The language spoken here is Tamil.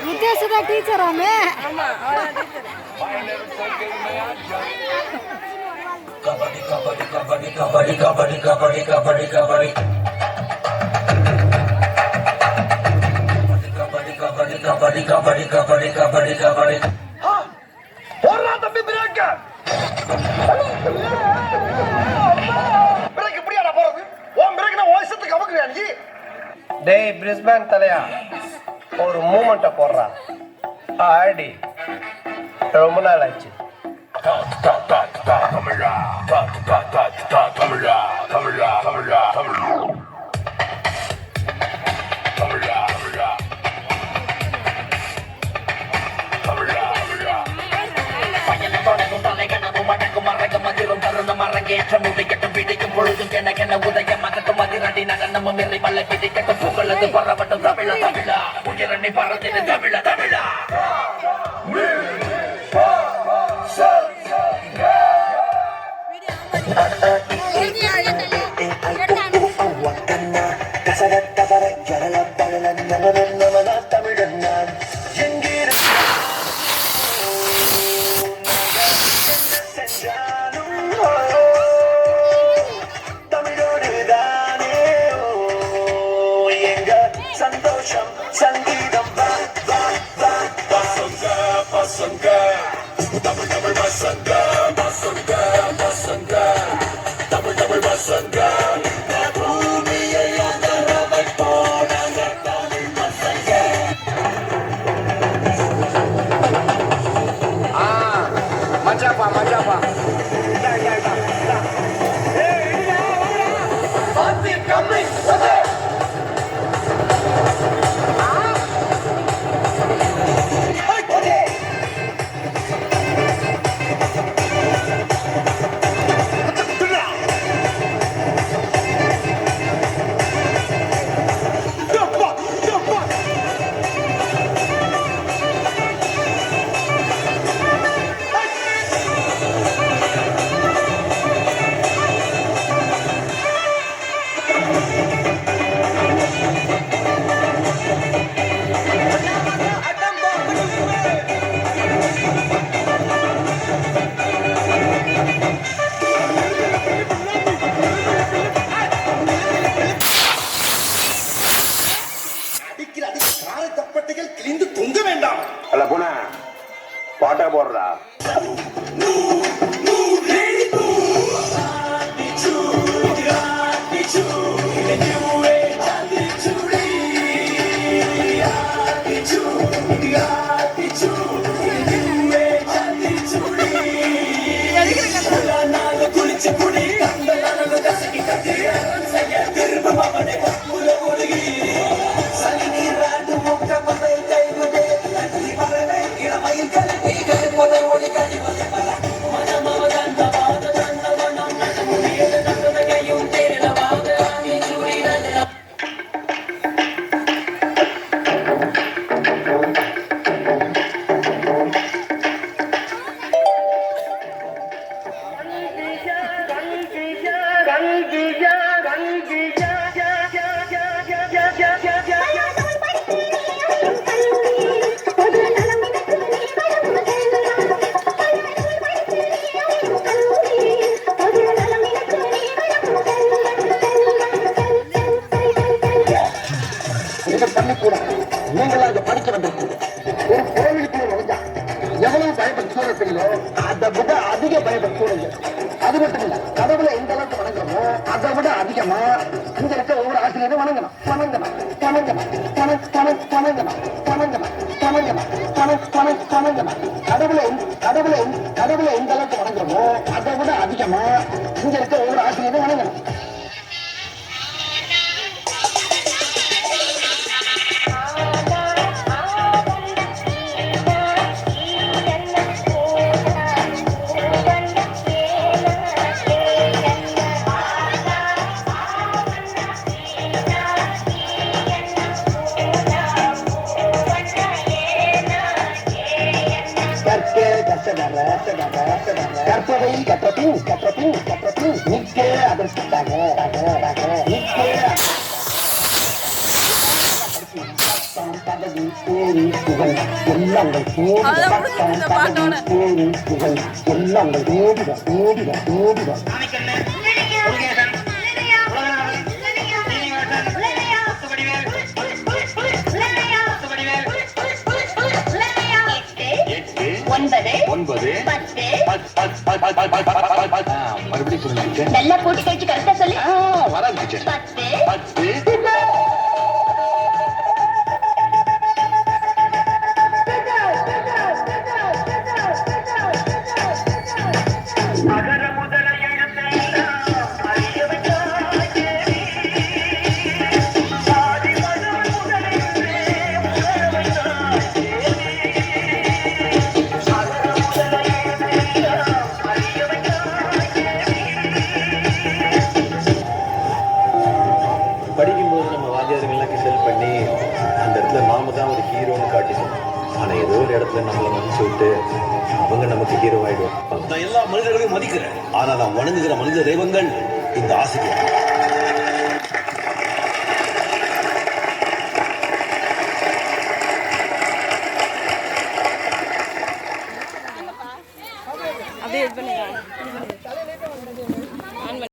வித்தியாசதா டீச்சராமே. ஆமா டீச்சர். கபடி கபடி கபடி கபடி கபடி கபடி கபடி கபடி கபடி கபடி கபடி கபடி கபடி கபடி போறா தம்பி பிரேக் பிரேக் இப்படியாடா போறது ஓம் பிரேக்னா வாய்ஸ்க்கு அமுக்குறியா நீ டேய் பிரிஸ்பேன் தலையா ஒரு மூமெண்ட்டை போடுறா ஆடி ரொம்ப நாள் ஆச்சு தமிழா தமிழா தமிழா தமிழா தமிழா பிடிக்கும் பொழுதும் கென உதயம் மகட்டும் அதிரடி நடனமும் இல்லை மல்ல பிடிக்கட்டும் புகழது பரவட்டும் தமிழ தமிழா உயரணி பரத்தின தமிழ தமிழா சந்தோஷம் சங்கீதம் பசங்க பசங்க தமிழ் தமிழ் பசங்க பசங்க பசங்க தமிழ் தமிழ் பசங்க பூமியை அகரவை போனாங்க தமிழ் பசங்க மச்சாப்பா மச்சாப்பா கம்மி கிழிந்து தொங்க வேண்டாம் அல்ல போன பாட்டா போடுறா நீங்களாக படிக்க வந்திருக்கீங்க ஒரு கோவிலுக்குள்ள நுழைஞ்சா எவ்வளவு பயப்படுத்தீங்களோ அதை விட அதிக பயப்படுத்துவீங்க அது மட்டும் இல்ல கடவுளை எந்த அளவுக்கு வணங்குறோமோ அதை விட அதிகமா இங்க இருக்க ஒவ்வொரு ஆசிரியரும் வணங்கணும் வணங்கணும் வணங்கணும் வணங்கணும் வணங்கணும் வணங்கணும் வணங்கணும் கடவுளை கடவுளை எந்த அளவுக்கு வணங்குறோமோ அதை விட அதிகமா இங்க இருக்க ஒவ்வொரு ஆசிரியரும் வணங்கணும் கற்பதை கற்றபின் நிற்க அதற்காக பட்டம் பதவி பேரு புகழ் எல்லாம் உங்கள் தேடிட பட்டம் பதவி பேரு புகழ் எல்லாம் உங்கள் தேடிட மறுபடியும் சொல்லுங்க நல்லா கூட்டி கழிச்சு கரெக்டா சொல்லு. வராது டீச்சர் 10 படிக்கும்போது நம்ம வாத்தியாருங்கெல்லாம் கிண்டல் பண்ணி அந்த இடத்துல நாம தான் ஒரு ஹீரோன்னு காட்டினோம். ஆனால் ஏதோ ஒரு இடத்துல நம்மளை மதிச்சு விட்டு அவங்க நமக்கு ஹீரோ ஆயிடுவோம். நான் எல்லா மனிதர்களையும் மதிக்கிறேன், ஆனால் நான் வணங்குகிற மனித தெய்வங்கள் இந்த ஆசிரியர். அப்படியே இது பண்ணுங்க.